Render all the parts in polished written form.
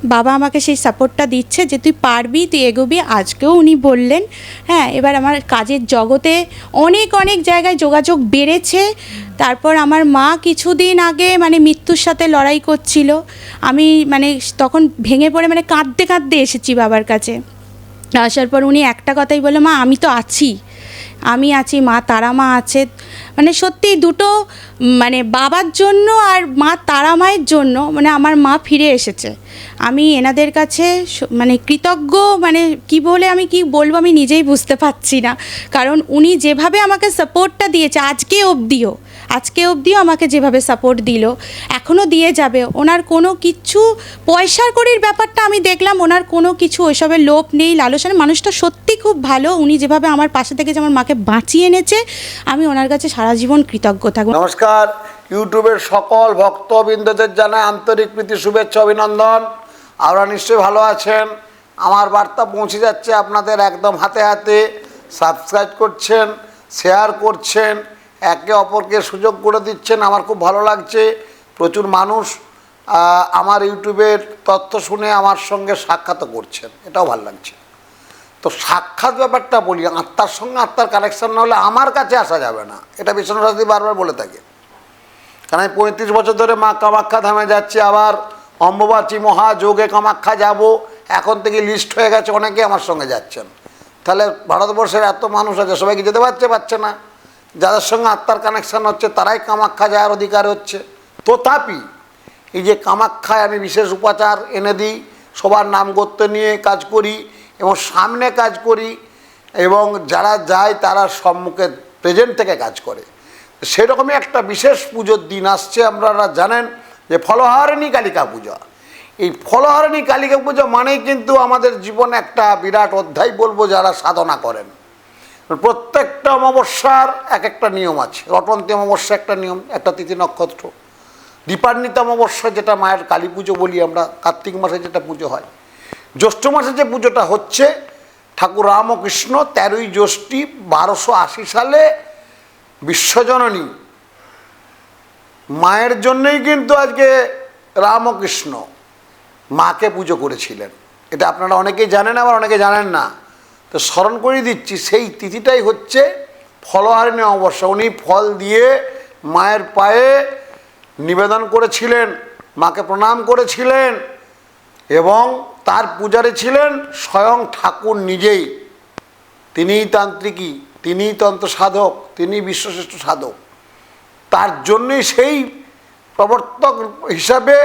বাবা আমাকে সেই সাপোর্টটা দিচ্ছে যে তুই পারবি, তুই এগোবি। আজকেও উনি বললেন। হ্যাঁ, এবার আমার কাজের জগতে অনেক অনেক জায়গায় যোগাযোগ বেড়েছে। তারপর আমার মা কিছুদিন আগে মানে মৃত্যুর সাথে লড়াই করছিল। আমি মানে তখন ভেঙে পড়ে মানে কাঁদতে কাঁদতে এসেছি বাবার কাছে। আসার পর উনি একটা কথাই বললো, মা আমি তো আছি, আমি আছি, মা তারা মা আছে। মানে সত্যি দুটো মানে বাবার জন্য আর মা তারা মায়ের জন্য মানে আমার মা ফিরে এসেছে। আমি এনাদের কাছে মানে কৃতজ্ঞ, মানে কি বলে আমি কি বলবো আমি নিজেই বুঝতে পারছি না। কারণ উনি যেভাবে আমাকে সাপোর্টটা দিয়েছে আজকে অবধিও আমাকে যেভাবে সাপোর্ট দিল, এখনও দিয়ে যাবে। ওনার কোনো কিছু পয়সার কড়ির ব্যাপারটা আমি দেখলাম, ওনার কোনো কিছু ওইসবের লোভ নেই, লালসা নেই। মানুষটা সত্যি খুব ভালো। উনি যেভাবে আমার পাশে থেকে যে আমার মাকে বাঁচিয়ে এনেছে, আমি ওনার কাছে সারা জীবন কৃতজ্ঞ থাকবো। নমস্কার, ইউটিউবের সকল ভক্তবৃন্দদের জানাই আন্তরিক প্রীতি, শুভেচ্ছা, অভিনন্দন। আপনারা নিশ্চয়ই ভালো আছেন। আমার বার্তা পৌঁছে যাচ্ছে আপনাদের একদম হাতে হাতে। সাবস্ক্রাইব করছেন, শেয়ার করছেন, একে অপরকে সুযোগ করে দিচ্ছেন, আমার খুব ভালো লাগছে। প্রচুর মানুষ আমার ইউটিউবের তথ্য শুনে আমার সঙ্গে সাক্ষাৎ করছেন, এটাও ভালো লাগছে। তো সাক্ষাৎ ব্যাপারটা বলি, আত্মার সঙ্গে আত্মার কানেকশান না হলে আমার কাছে আসা যাবে না, এটা বিশ্বনাথ শাস্ত্রী বারবার বলে থাকে। কারণ আমি 35 বছর ধরে মা কামাখ্যা ধামে যাচ্ছি, আবার অম্বুবাচী মহাযোগে কামাখ্যা যাব, এখন থেকে লিস্ট হয়ে গেছে, অনেকে আমার সঙ্গে যাচ্ছেন। তাহলে ভারতবর্ষের এত মানুষ আছে, সবাইকে যেতে পারছে না। যাদের সঙ্গে আত্মার কানেকশান হচ্ছে তারাই কামাখ্যা যাওয়ার অধিকার হচ্ছে। তথাপি এই যে কামাখ্যায় আমি বিশেষ উপাচার এনে দিই, সবার নাম গোত্র নিয়ে কাজ করি এবং সামনে কাজ করি, এবং যারা যায় তারা সম্মুখে প্রেজেন্ট থেকে কাজ করে। সেরকমই একটা বিশেষ পুজোর দিন আসছে, আপনারা জানেন যে ফলহারিণী কালিকা পূজা। এই ফলহারিণী কালিকা পূজা মানেই কিন্তু আমাদের জীবনে একটা বিরাট অধ্যায় বলবো যারা সাধনা করেন। প্রত্যেকটা অমাবস্যার এক একটা নিয়ম আছে। রটন্তী অমাবস্যা একটা নিয়ম, একটা তিথি নক্ষত্র। দীপান্বিত অমাবস্যা যেটা মায়ের কালী পুজো বলি আমরা, কার্তিক মাসে যেটা পুজো হয়। জ্যৈষ্ঠ মাসে যে পুজোটা হচ্ছে ঠাকুর রামকৃষ্ণ 13ই জ্যৈষ্ঠী 1280 সালে বিশ্বজননী মায়ের জন্যই কিন্তু আজকে রামকৃষ্ণ মাকে পুজো করেছিলেন। এটা আপনারা অনেকেই জানেন, আবার অনেকে জানেন না। তো স্মরণ করে দিচ্ছি, সেই তিথিটাই হচ্ছে ফলহারিণী অমাবস্যা। উনি ফল দিয়ে মায়ের পায়ে নিবেদন করেছিলেন, মাকে প্রণাম করেছিলেন, এবং তার পূজারী ছিলেন স্বয়ং ঠাকুর নিজেই। তিনিই তান্ত্রিকী, তিনিই তন্ত্র সাধক, তিনি বিশ্বশ্রেষ্ঠ সাধক। তার জন্যই সেই প্রবর্তক হিসাবে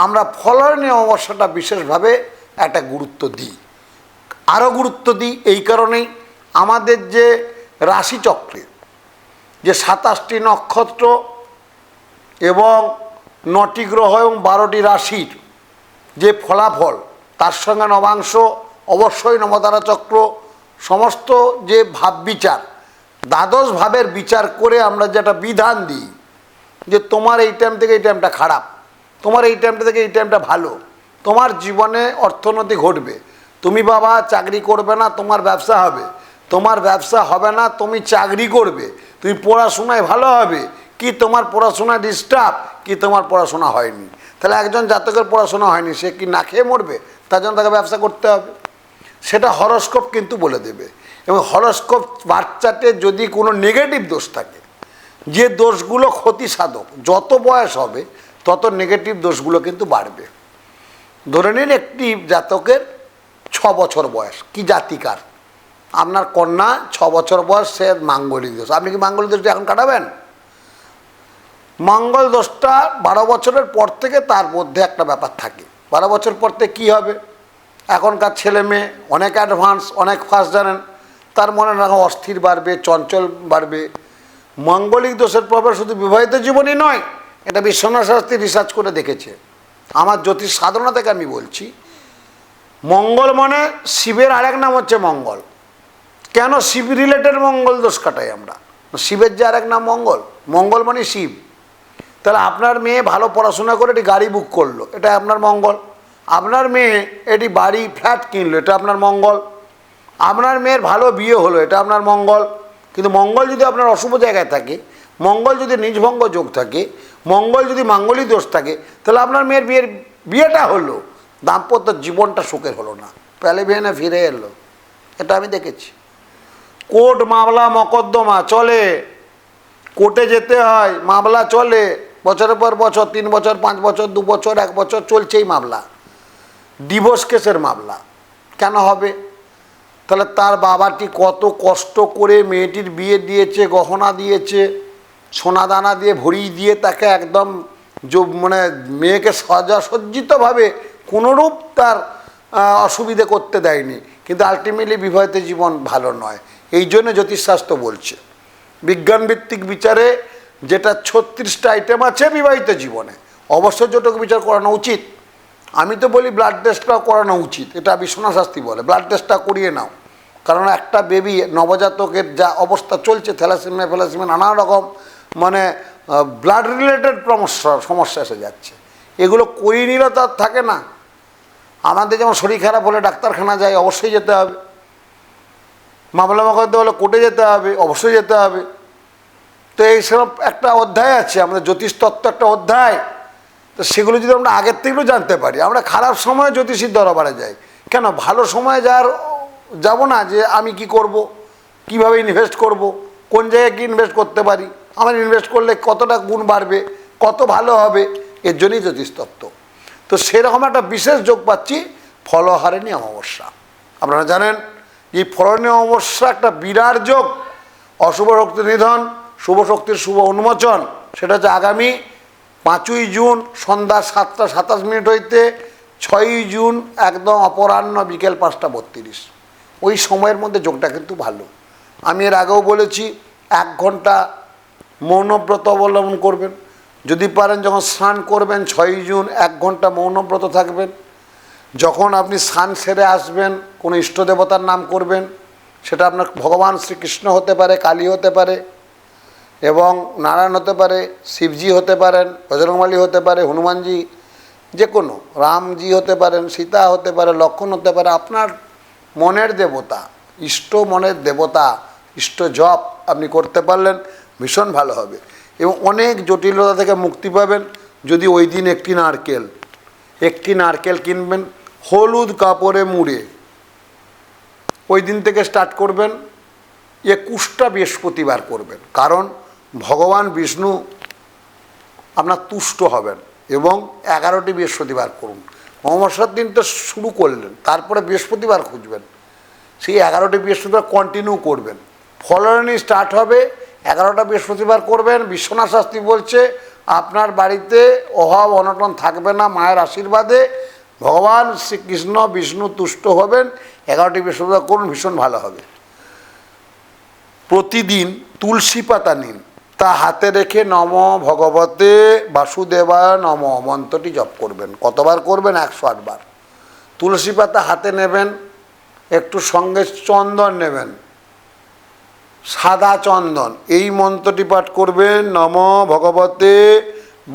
আমরা ফলহারিণী অমাবস্যাটা বিশেষভাবে একটা গুরুত্ব দিই। আরও গুরুত্ব দিই এই কারণেই, আমাদের যে রাশিচক্রে যে 27টি নক্ষত্র এবং 9টি গ্রহ এবং 12টি রাশির যে ফলাফল, তার সঙ্গে নবাংশ, অবশ্যই নবতারা চক্র, সমস্ত যে ভাব বিচার, দ্বাদশ ভাবের বিচার করে আমরা যেটা বিধান দিই যে তোমার এই টাইম থেকে এই টাইমটা খারাপ, তোমার এই টাইমটা থেকে এই টাইমটা ভালো, তোমার জীবনে অর্থোন্নতি ঘটবে, তুমি বাবা চাকরি করবে না, তোমার ব্যবসা হবে, তোমার ব্যবসা হবে না, তুমি চাকরি করবে, তুমি পড়াশোনায় ভালো হবে, কি তোমার পড়াশোনা ডিস্টার্ব, কি তোমার পড়াশোনা হয়নি। তাহলে একজন জাতকের পড়াশোনা হয়নি, সে কি না খেয়ে মরবে? তার জন্য তাকে ব্যবসা করতে হবে। সেটা হরস্কোপ কিন্তু বলে দেবে। এবং হরস্কোপ বাচ্চাতে যদি কোনো নেগেটিভ দোষ থাকে, যে দোষগুলো ক্ষতি সাধক, যত বয়স হবে তত নেগেটিভ দোষগুলো কিন্তু বাড়বে। ধরে নিন একটি জাতকের 6 বছর বয়স, কি জাতিকার, আপনার কন্যা 6 বছর বয়স, সে মাঙ্গলিক দোষ। আপনি কি মাঙ্গলিক দোষটা এখন কাটাবেন? মঙ্গল দোষটা 12 বছরের পর থেকে তার মধ্যে একটা ব্যাপার থাকে। 12 বছর পর থেকে কী হবে? এখনকার ছেলে মেয়ে অনেক অ্যাডভান্স, অনেক ফাস্ট জানেন, তার মনে রাখা অস্থির বাড়বে, চঞ্চল বাড়বে। মঙ্গলিক দোষের প্রভাব শুধু বিবাহিত জীবনই নয়, এটা বিশ্বনাথ শাস্ত্রী রিসার্চ করে দেখেছে। আমার জ্যোতিষ সাধনা থেকে আমি বলছি, মঙ্গল মানে শিবের আরেক নাম হচ্ছে মঙ্গল। কেন শিব রিলেটেড মঙ্গল দোষ কাটাই আমরা? শিবের যে আরেক নাম মঙ্গল, মঙ্গল মানে শিব। তাহলে আপনার মেয়ে ভালো পড়াশোনা করে এটি গাড়ি বুক করলো, এটা আপনার মঙ্গল। আপনার মেয়ে এটি বাড়ি ফ্ল্যাট কিনলো, এটা আপনার মঙ্গল। আপনার মেয়ের ভালো বিয়ে হলো, এটা আপনার মঙ্গল। কিন্তু মঙ্গল যদি আপনার অশুভ জায়গায় থাকে, মঙ্গল যদি নিজভঙ্গ যোগ থাকে, মঙ্গল যদি মাঙ্গলিক দোষ থাকে, তাহলে আপনার মেয়ের বিয়েটা হলো, দাম্পত্য জীবনটা সুখের হলো না, প্যালে ভেনে ফিরে এলো। এটা আমি দেখেছি। কোর্ট মামলা মকদ্দমা চলে, কোর্টে যেতে হয়, মামলা চলে বছরের পর বছর, 3 বছর 5 বছর 2 বছর 1 বছর চলছেই মামলা। ডিভোর্স কেসের মামলা কেন হবে? তাহলে তার বাবাটি কত কষ্ট করে মেয়েটির বিয়ে দিয়েছে, গহনা দিয়েছে, সোনা দানা দিয়ে ভরিয়ে দিয়ে তাকে একদম মানে মেয়েকে সজ্জিতভাবে কোনোরূপ তার অসুবিধে করতে দেয়নি, কিন্তু আলটিমেটলি বিবাহিত জীবন ভালো নয়। এই জন্য জ্যোতিষশাস্ত্র বলছে বিজ্ঞানভিত্তিক বিচারে যেটা 36টা আইটেম আছে বিবাহিত জীবনে, অবশ্যই জটক বিচার করানো উচিত। আমি তো বলি ব্লাড টেস্টটাও করানো উচিত, এটা বিশ্বনাথ শাস্ত্রী বলে ব্লাড টেস্টটা করিয়ে নাও। কারণ একটা বেবি নবজাতকের যা অবস্থা চলছে, থ্যালাসেমিয়া নানা রকম মানে ব্লাড রিলেটেড সমস্যা এসে যাচ্ছে, এগুলো করিয়ে নিলে তো আর থাকে না। আমাদের যেমন শরীর খারাপ হলে ডাক্তারখানা যায়, অবশ্যই যেতে হবে। মামলা মকদ্দমা হলে কোর্টে যেতে হবে, অবশ্যই যেতে হবে। তো এইসব একটা অধ্যায় আছে আমাদের জ্যোতিষতত্ত্ব, একটা অধ্যায়। তো সেগুলো যদি আমরা আগের থেকেও জানতে পারি, আমরা খারাপ সময়ে জ্যোতিষীর দরবারে যাই কেন? ভালো সময়ে যাব না যে আমি কি করব, কিভাবে ইনভেস্ট করব, কোন জায়গায় কি ইনভেস্ট করতে পারি, আমার ইনভেস্ট করলে কতটা গুণ বাড়বে, কত ভালো হবে, এর জন্যই জ্যোতিষতত্ত্ব। তো সেরকম একটা বিশেষ যোগ পাচ্ছি ফলহারিণী অমাবস্যা। আপনারা জানেন এই ফলহারিণী অমাবস্যা একটা বিরাট যোগ, অশুভ শক্তির নিধন, শুভ শক্তির শুভ উন্মোচন। সেটা হচ্ছে আগামী 5ই জুন সন্ধ্যা 7টা 27 মিনিট হইতে 6ই জুন একদম অপরাহ্ন বিকেল 5টা 32, ওই সময়ের মধ্যে যোগটা কিন্তু ভালো। আমি এর আগেও বলেছি 1 ঘন্টা মৌনব্রত অবলম্বন করবেন, যদি পারেন যখন স্নান করবেন 6ই জুন 1 ঘন্টা মৌনব্রত থাকবেন। যখন আপনি স্নান সেরে আসবেন কোনো ইষ্ট দেবতার নাম করবেন, সেটা আপনার ভগবান শ্রীকৃষ্ণ হতে পারে, কালী হতে পারে এবং নারায়ণ হতে পারে, শিবজি হতে পারেন, বজরংবলী হতে পারে, হনুমানজি, যে কোনো রামজি হতে পারেন, সীতা হতে পারে, লক্ষ্মণ হতে পারে। আপনার মনের দেবতা, ইষ্ট মনের দেবতা, ইষ্ট জপ আপনি করতে পারলেন ভীষণ ভালো হবে এবং অনেক জটিলতা থেকে মুক্তি পাবেন। যদি ওই দিন একটি নারকেল কিনবেন, হলুদ কাপড়ে মুড়ে ওই দিন থেকে স্টার্ট করবেন, 21টা বৃহস্পতিবার করবেন। কারণ ভগবান বিষ্ণু আপনার তুষ্ট হবেন এবং 11টি বৃহস্পতিবার করুন। অমাবস্যার দিন তো শুরু করলেন, তারপরে বৃহস্পতিবার খুঁজবেন, সেই 11টি বৃহস্পতিবার কন্টিনিউ করবেন। ফলহারিণী স্টার্ট হবে, 11টা বৃহস্পতিবার করবেন। বিশ্বনাথ শাস্ত্রী বলছে আপনার বাড়িতে অভাব অনটন থাকবে না, মায়ের আশীর্বাদে ভগবান শ্রীকৃষ্ণ বিষ্ণু তুষ্ট হবেন। 11টি বৃহস্পতিবার করুন, ভীষণ ভালো হবে। প্রতিদিন তুলসী পাতা নিন, তা হাতে রেখে নম ভগবতে বাসুদেবায় নম মন্ত্রটি জপ করবেন। কতবার করবেন? 108 বার। তুলসী পাতা হাতে নেবেন, একটু সঙ্গে চন্দন নেবেন, সাদা চন্দন, এই মন্ত্রটি পাঠ করবেন। নম ভগবতে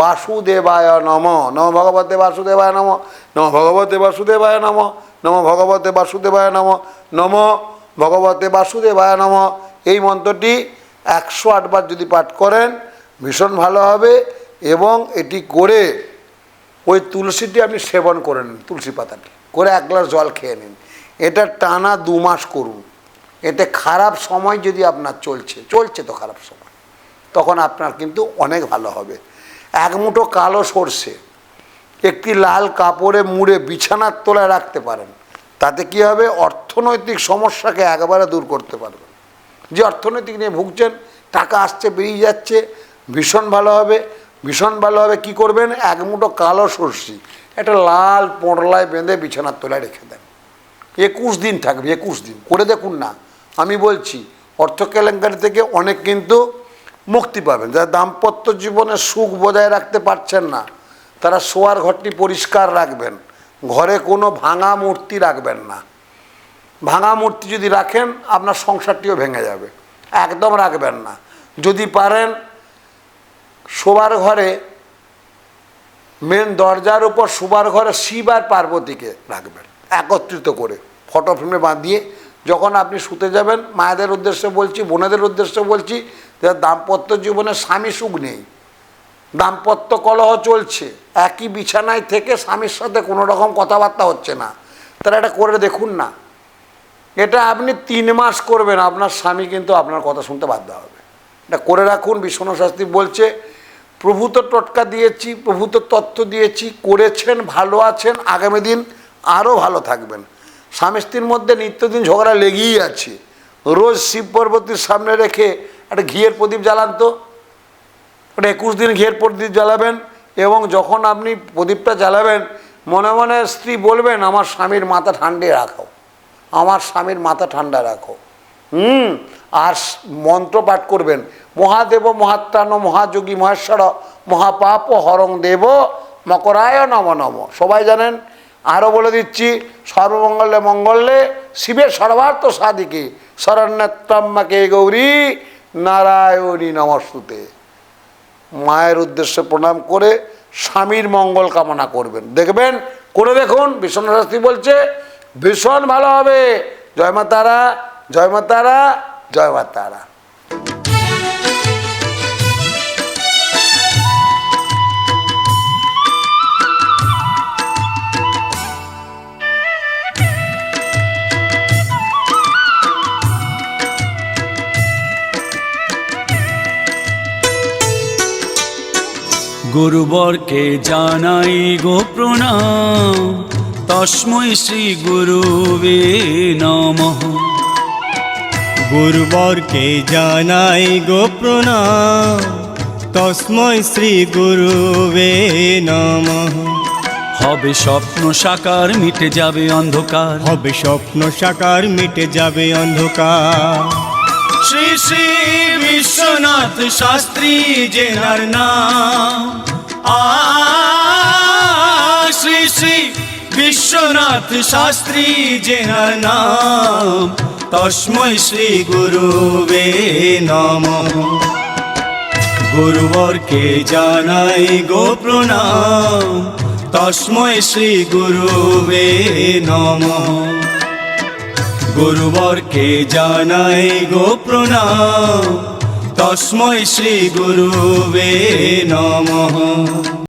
বাসুদেবায় নম, নম ভগবতে বাসুদেবায় নম, নম ভগবতে বাসুদেবায় নম, নম ভগবতে বাসুদেবায় নম, নম ভগবতে বাসুদেবায় নম। এই মন্ত্রটি 108 বার যদি পাঠ করেন ভীষণ ভালো হবে। এবং এটি করে ওই তুলসীটি আপনি সেবন করে নিন, তুলসী পাতাটি করে 1 গ্লাস জল খেয়ে নিন। এটা টানা 2 মাস করুন। এতে খারাপ সময় যদি আপনার চলছে তো খারাপ সময়, তখন আপনার কিন্তু অনেক ভালো হবে। 1 মুঠো কালো সর্ষে একটি লাল কাপড়ে মুড়ে বিছানার তলায় রাখতে পারেন, তাতে কি হবে? অর্থনৈতিক সমস্যাকে একেবারে দূর করতে পারবেন। যে অর্থনৈতিক নিয়ে ভুগছেন, টাকা আসছে বেরিয়ে যাচ্ছে, ভীষণ ভালো হবে, ভীষণ ভালো হবে। কী করবেন? 1 মুঠো কালো সর্ষে একটা লাল পোঁটলায় বেঁধে বিছানার তলায় রেখে দেন। 21 দিন থাকবে, 21 দিন করে দেখুন না। আমি বলছি অর্থ কেলেঙ্কারি থেকে অনেক কিন্তু মুক্তি পাবেন। যারা দাম্পত্য জীবনে সুখ বজায় রাখতে পারছেন না, তারা শোয়ার ঘরটি পরিষ্কার রাখবেন, ঘরে কোনো ভাঙা মূর্তি রাখবেন না। ভাঙা মূর্তি যদি রাখেন আপনার সংসারটিও ভেঙে যাবে, একদম রাখবেন না। যদি পারেন শোবার ঘরে মেন দরজার উপর শোবার ঘরে শিব আর পার্বতীকে রাখবেন একত্রিত করে ফটো ফ্রেমে বাঁধিয়ে। যখন আপনি শুতে যাবেন, মায়েদের উদ্দেশ্যে বলছি, বোনেদের উদ্দেশ্যে বলছি, যারা দাম্পত্য জীবনে স্বামী সুখ নেই, দাম্পত্য কলহ চলছে, একই বিছানায় থেকে স্বামীর সাথে কোনো রকম কথাবার্তা হচ্ছে না, তারা এটা করে দেখুন না। এটা আপনি 3 মাস করবেন, আপনার স্বামী কিন্তু আপনার কথা শুনতে বাধ্য হবে। এটা করে রাখুন। বিষ্ণু শাস্ত্রী বলছে, প্রভু তো টোটকা দিয়েছি, প্রভু তো তত্ত্ব দিয়েছি, করেছেন, ভালো আছেন, আগামী দিন আরও ভালো থাকবেন। স্বামী স্ত্রীর মধ্যে নিত্যদিন ঝগড়া লেগেই আছে। রোজ শিব পার্বতীর সামনে রেখে একটা ঘিয়ের প্রদীপ জ্বালান তো, ওটা 21 দিন ঘিয়ের প্রদীপ জ্বালাবেন, এবং যখন আপনি প্রদীপটা জ্বালাবেন মনে মনে স্ত্রী বলবেন, আমার স্বামীর মাথা ঠান্ডা রাখো, আমার স্বামীর মাথা ঠান্ডা রাখো। আর মন্ত্র পাঠ করবেন, মহাদেব মহাত্মান মহাযোগী মহেশ্বর মহাপাপ হরং দেব মকরায় নম নম। সবাই জানেন, আরও বলে দিচ্ছি, সর্বমঙ্গলে মঙ্গলে শিবের সর্বার্থ সাধিকে শরণ্যত্রম্যকে গৌরী নারায়ণী নমস্তুতে। মায়ের উদ্দেশ্যে প্রণাম করে স্বামীর মঙ্গল কামনা করবেন, দেখবেন, করে দেখুন। বিষ্ণু শাস্ত্রী বলছে ভীষণ ভালো হবে। জয় মা তারা, জয় মা তারা, জয় মা তারা। গুরুবরকে জানাই গো প্রণাম, তস্मै শ্রী গুরুবে নমঃ। গুরুবরকে জানাই গো প্রণাম, তস্मै শ্রী গুরুবে নমঃ। হবে স্বপ্ন সাকার, মিটে যাবে অন্ধকার, হবে স্বপ্ন সাকার, মিটে যাবে অন্ধকার। শ্রী শ্রী বিশ্বনাথ শাস্ত্রী জেনার নাম, শ্রী শ্রী বিশ্বনাথ শাস্ত্রী জেনার নাম, তস্मै শ্রী গুরুবে নমঃ। গুরুবরকে জানাই গো প্রণাম, তস্मै শ্রী গুরুবে নমঃ। গুরুবরকে জানাই গো প্রণাম, তস্मै শ্রী গুরুবে নমঃ।